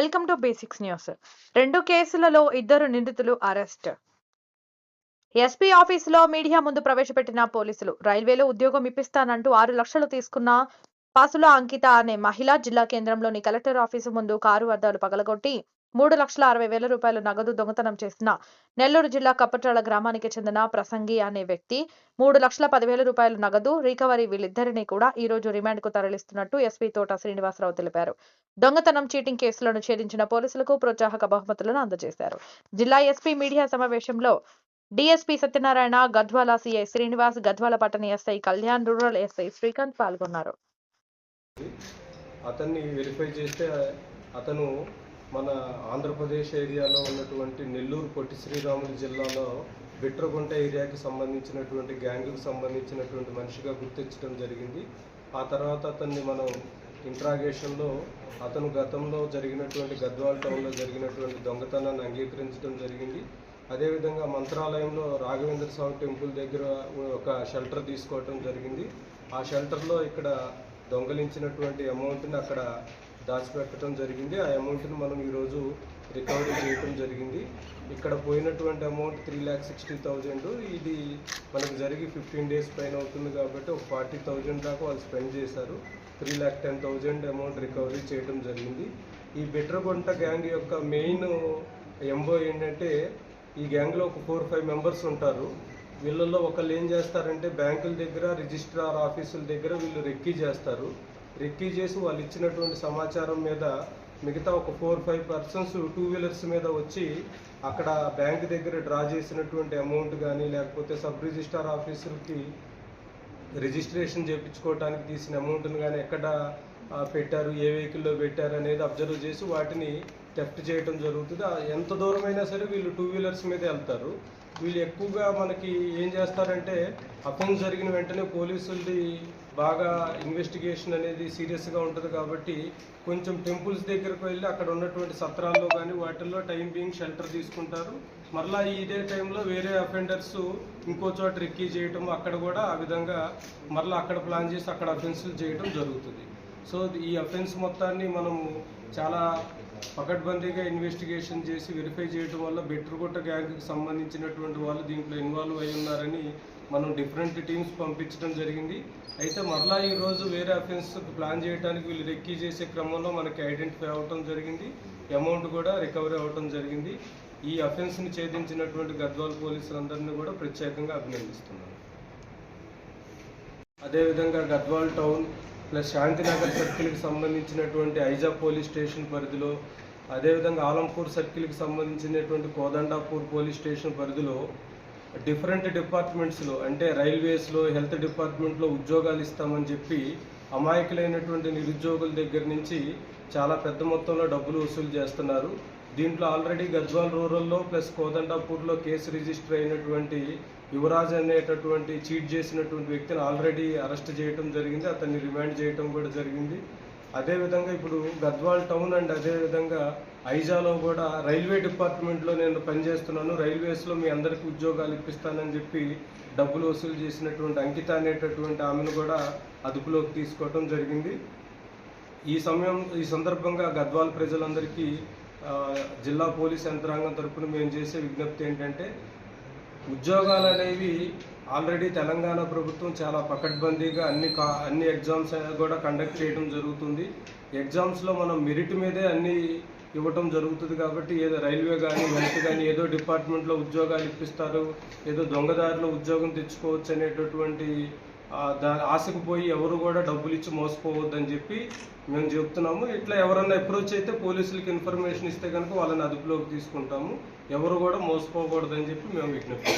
Welcome to basics news. 2 కేసులలో 2 నిందితులు arrest. SP ఆఫీసులో మీడియా ముందు ప్రవేశపెట్టిన పోలీసులు. రైల్వేలో ఉద్యోగం ఇప్పిస్తానంటూ 6 లక్షలు తీసుకున్న పాసుల అంకిత అనే మహిళ జిల్లా కేంద్రంలోని కలెక్టర్ ఆఫీసు ముందు కారు అద్దాలు పగలగొట్టి 3,60,000 రూపాయలు నగదు దొంగతనం చేసిన నెల్లూరు జిల్లా కప్పట్రాల గ్రామానికి చెందిన ప్రసంగి అనే వ్యక్తి 3,10,000 రూపాయలు నగదు రికవరీ వీళ్ళిద్దరినీ కూడా ఈ రోజు రిమాండ్ కు తరలిస్తున్నట్టు ఎస్పీ తోట శ్రీనివాసరావు తెలిపారు. దొంగతనం చీటింగ్ కేసులను ఛేదించిన పోలీసులకు ప్రోత్సాహక బహుమతులను అందజేశారు. జిల్లా ఎస్పీ మీడియా సమావేశంలో డీఎస్పీ సత్యనారాయణ, గద్వాల సిఐ శ్రీనివాస్, గద్వాల పట్టణ SI Kalyan, rural SI Srikanth పాల్గొన్నారు. అతన్ని వెరిఫై చేస్తే అతను మన ఆంధ్రప్రదేశ్ ఏరియాలో ఉన్నటువంటి నెల్లూరు పొట్టి శ్రీరాములు జిల్లాలో బిట్రగుంట ఏరియాకి సంబంధించినటువంటి గ్యాంగ్కి సంబంధించినటువంటి మనిషిగా గుర్తించడం జరిగింది. ఆ తర్వాత అతన్ని మనం ఇంట్రాగేషన్లో అతను గతంలో జరిగినటువంటి గద్వాల టౌన్లో జరిగినటువంటి దొంగతనాన్ని అంగీకరించడం జరిగింది. అదేవిధంగా మంత్రాలయంలో రాఘవేంద్ర స్వామి టెంపుల్ దగ్గర ఒక షెల్టర్ తీసుకోవడం జరిగింది. ఆ షెల్టర్లో ఇక్కడ దొంగలించినటువంటి అమౌంట్ని అక్కడ దాచిపెట్టడం జరిగింది. ఆ అమౌంట్ని మనం ఈరోజు రికవరీ చేయడం జరిగింది. ఇక్కడ పోయినటువంటి అమౌంట్ 3,60,000. ఇది మనకు జరిగి 15 days పైన అవుతుంది కాబట్టి ఒక 40,000 దాకా వాళ్ళు స్పెండ్ చేశారు. 3,10,000 అమౌంట్ రికవరీ చేయడం జరిగింది. ఈ బిట్రగుంట గ్యాంగ్ యొక్క మెయిన్ ఎంబో ఏంటంటే, ఈ గ్యాంగ్లో ఒక 4-5 మెంబర్స్ ఉంటారు. వీళ్ళల్లో ఒకళ్ళు ఏం చేస్తారంటే, బ్యాంకుల దగ్గర రిజిస్ట్రార్ ఆఫీసుల దగ్గర వీళ్ళు రెక్కీ చేస్తారు. రెక్కీ చేసి వాళ్ళు ఇచ్చినటువంటి సమాచారం మీద మిగతా ఒక 4-5 persons 2-wheelers మీద వచ్చి అక్కడ బ్యాంక్ దగ్గర డ్రా చేసినటువంటి అమౌంట్ కానీ, లేకపోతే సబ్ రిజిస్ట్రార్ ఆఫీసులకి రిజిస్ట్రేషన్ చేయించుకోవడానికి తీసిన అమౌంట్ని కానీ ఎక్కడ పెట్టారు, ఏ వెహికల్లో పెట్టారు అనేది అబ్జర్వ్ చేసి వాటిని థెఫ్ట్ చేయడం జరుగుతుంది. ఎంత దూరమైనా సరే వీళ్ళు 2-wheelers మీద వెళ్తారు. వీళ్ళు ఎక్కువగా మనకి ఏం చేస్తారంటే, అఫెన్స్ జరిగిన వెంటనే పోలీసులది బాగా ఇన్వెస్టిగేషన్ అనేది సీరియస్గా ఉంటుంది కాబట్టి కొంచెం టెంపుల్స్ దగ్గరకు వెళ్ళి అక్కడ ఉన్నటువంటి సత్రాల్లో కానీ వాటిల్లో టైం బీయింగ్ షెల్టర్ తీసుకుంటారు. మరలా ఇదే టైంలో వేరే అఫెండర్స్ ఇంకో చోట రెక్కీ చేయటం, అక్కడ కూడా ఆ విధంగా మరలా అక్కడ ప్లాన్ చేసి అక్కడ అఫెన్సులు చేయడం జరుగుతుంది. సో ఈ అఫెన్స్ మొత్తాన్ని మనము చాలా పకడ్బందీగా ఇన్వెస్టిగేషన్ చేసి వెరిఫై చేయడం వల్ల బిట్రగుంట గ్యాంగ్కి సంబంధించినటువంటి వాళ్ళు దీంట్లో ఇన్వాల్వ్ అయి ఉన్నారని మనం డిఫరెంట్ టీమ్స్ పంపించడం జరిగింది. అయితే మరలా ఈరోజు వేరే అఫెన్స్ ప్లాన్ చేయడానికి వీళ్ళు రెక్కీ చేసే క్రమంలో మనకి ఐడెంటిఫై అవ్వటం జరిగింది. అమౌంట్ కూడా రికవరీ అవ్వటం జరిగింది. ఈ అఫెన్స్ని ఛేదించినటువంటి గద్వాల పోలీసులందరినీ కూడా ప్రత్యేకంగా అభినందిస్తున్నాను. అదేవిధంగా గద్వాల టౌన్ ప్లస్ శాంతినగర్ సర్కిల్కి సంబంధించినటువంటి ఐజా పోలీస్ స్టేషన్ పరిధిలో, అదేవిధంగా ఆలంపూర్ సర్కిల్కి సంబంధించినటువంటి కోదండాపూర్ పోలీస్ స్టేషన్ పరిధిలో డిఫరెంట్ డిపార్ట్మెంట్స్లో అంటే రైల్వేస్లో, హెల్త్ డిపార్ట్మెంట్లో ఉద్యోగాలు ఇస్తామని చెప్పి అమాయకులైనటువంటి నిరుద్యోగుల దగ్గర నుంచి చాలా పెద్ద మొత్తంలో డబ్బులు వసూలు చేస్తున్నారు. దీంట్లో ఆల్రెడీ గద్వాల్ రూరల్లో ప్లస్ కోదండాపూర్లో కేసు రిజిస్టర్ అయినటువంటి యువరాజ్ అనేటటువంటి చీట్ చేసినటువంటి వ్యక్తిని ఆల్రెడీ అరెస్ట్ చేయడం జరిగింది. అతన్ని రిమాండ్ చేయడం కూడా జరిగింది. అదేవిధంగా ఇప్పుడు గద్వాల్ టౌన్ అండ్ అదేవిధంగా ఐజాలో కూడా రైల్వే డిపార్ట్మెంట్లో నేను పనిచేస్తున్నాను, రైల్వేస్లో మీ అందరికీ ఉద్యోగాలు ఇప్పిస్తానని చెప్పి డబ్బులు వసూలు చేసినటువంటి అంకిత అనేటటువంటి ఆమెను కూడా అదుపులోకి తీసుకోవడం జరిగింది. ఈ సందర్భంగా గద్వాల్ ప్రజలందరికీ జిల్లా పోలీస్ యంత్రాంగం తరఫున మేము చేసే విజ్ఞప్తి ఏంటంటే, ఉద్యోగాలు అనేవి ఆల్రెడీ తెలంగాణ ప్రభుత్వం చాలా పకడ్బందీగా అన్ని ఎగ్జామ్స్ కూడా కండక్ట్ చేయడం జరుగుతుంది. ఎగ్జామ్స్లో మనం మెరిట్ మీదే అన్ని ఇవ్వటం జరుగుతుంది కాబట్టి ఏదో రైల్వే కానీ హెల్త్ కానీ ఏదో డిపార్ట్మెంట్లో ఉద్యోగాలు ఇప్పిస్తారు, ఏదో దొంగదారిలో ఉద్యోగం తెచ్చుకోవచ్చు అనేటటువంటి ఆశకు పోయి ఎవరు కూడా డబ్బులు ఇచ్చి మోసపోవద్దని చెప్పి మేము చెప్తున్నాము. ఇట్లా ఎవరన్నా అప్రోచ్ అయితే పోలీసులకి ఇన్ఫర్మేషన్ ఇస్తే కనుక వాళ్ళని అదుపులోకి తీసుకుంటాము. ఎవరు కూడా మోసపోకూడదని చెప్పి మేము విజ్ఞప్తి